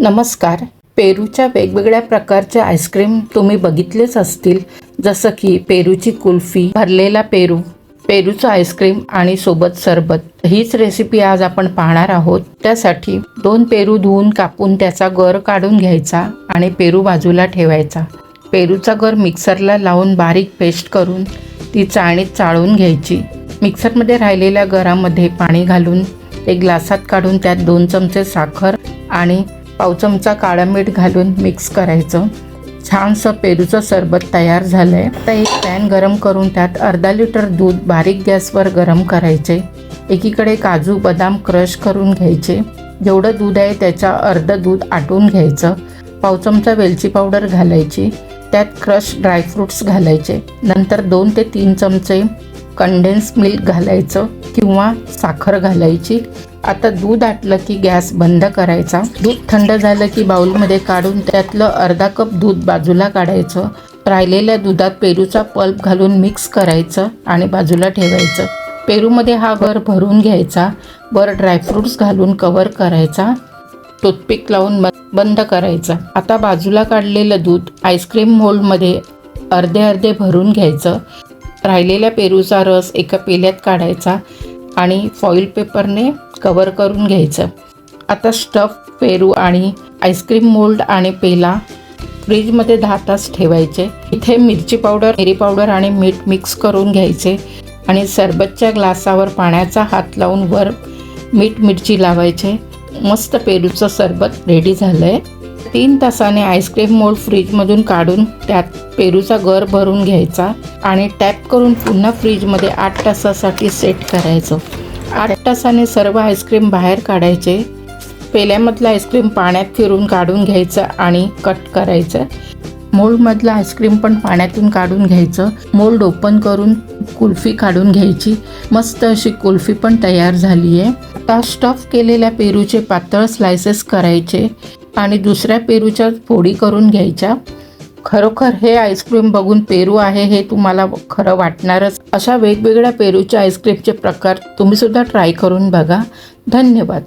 नमस्कार. पेरूच्या वेगवेगळ्या प्रकारचे आईस्क्रीम तुम्ही बघितलेच असतील, जसं की पेरूची कुल्फी, भरलेला पेरू, पेरूचं आईस्क्रीम आणि सोबत सरबत. हीच रेसिपी आज आपण पाहणार आहोत. त्यासाठी 2 पेरू धुवून कापून त्याचा गर काढून घ्यायचा आणि पेरू बाजूला ठेवायचा. पेरूचा गर मिक्सरला लावून बारीक पेस्ट करून ती चाळणीत चाळून घ्यायची. मिक्सरमध्ये राहिलेल्या गरामध्ये पाणी घालून ते ग्लासात काढून त्यात 2 चमचे साखर आणि पाव चमचा काळं मीठ घालून मिक्स करायचं. छानसं पेरूचं सरबत तयार झालं आहे. आता एक पॅन गरम करून त्यात अर्धा लिटर दूध बारीक गॅसवर गरम करायचे. एकीकडे काजू बदाम क्रश करून घ्यायचे. जेवढं दूध आहे त्याच्या अर्धं दूध आटून घ्यायचं. पाव चमचा वेलची पावडर घालायची. त्यात क्रश ड्रायफ्रूट्स घालायचे. नंतर 2 ते 3 चमचे कंडेन्स मिल्क घालायचं किंवा साखर घालायची. आता दूध आटलं की गॅस बंद करायचा. दूध थंड झालं की बाउलमध्ये काढून त्यातलं अर्धा कप दूध बाजूला काढायचं. राहिलेल्या दुधात पेरूचा पल्प घालून मिक्स करायचं आणि बाजूला ठेवायचं. पेरूमध्ये हा गर भरून घ्यायचा. वर ड्रायफ्रूट्स घालून कव्हर करायचा. टूथपिक लावून बंद करायचा. आता बाजूला काढलेलं दूध आईस्क्रीम मोल्डमध्ये अर्धे अर्धे भरून घ्यायचं. राहिलेल्या पेरूचा रस एका पेल्यात काढायचा आणि फॉईल पेपरने कव्हर करून घ्यायचं. आता स्टफ पेरू आणि आईस्क्रीम मोल्ड आणि पेला फ्रीजमध्ये 10 तास ठेवायचे. इथे मिरची पावडर, मिरी पावडर आणि मीठ मिक्स करून घ्यायचे आणि सरबतच्या ग्लासावर पाण्याचा हात लावून वर मीठ मिरची लावायचे. मस्त पेरूचं सरबत रेडी झालं आहे. 3 तासाने आईस्क्रीम मोल्ड फ्रीजमधून काढून त्यात पेरूचा गर भरून घ्यायचा आणि टॅप करून पुन्हा फ्रीजमध्ये 8 तासासाठी सेट करायचं. 8 तासाने सर्व आईस्क्रीम बाहेर काढायचे. पेल्यामधलं आईस्क्रीम पाण्यात फिरून काढून घ्यायचं आणि कट करायचं. मोल्डमधलं आईस्क्रीम पण पाण्यातून काढून घ्यायचं. मोल्ड ओपन करून कुल्फी काढून घ्यायची. मस्त अशी कुल्फी पण तयार झाली आहे. आता स्टफ केलेल्या पेरूचे पातळ स्लायसेस करायचे आणि दुसऱ्या पेरूच्या फोडी करून घ्यायच्या. खरोखर हे आईस्क्रीम बघून पेरू आहे हे तुम्हाला खरं वाटणारच. अशा वेगवेगळ्या पेरूच्या आईस्क्रीमचे प्रकार तुम्ही सुद्धा ट्राय करून बघा. धन्यवाद.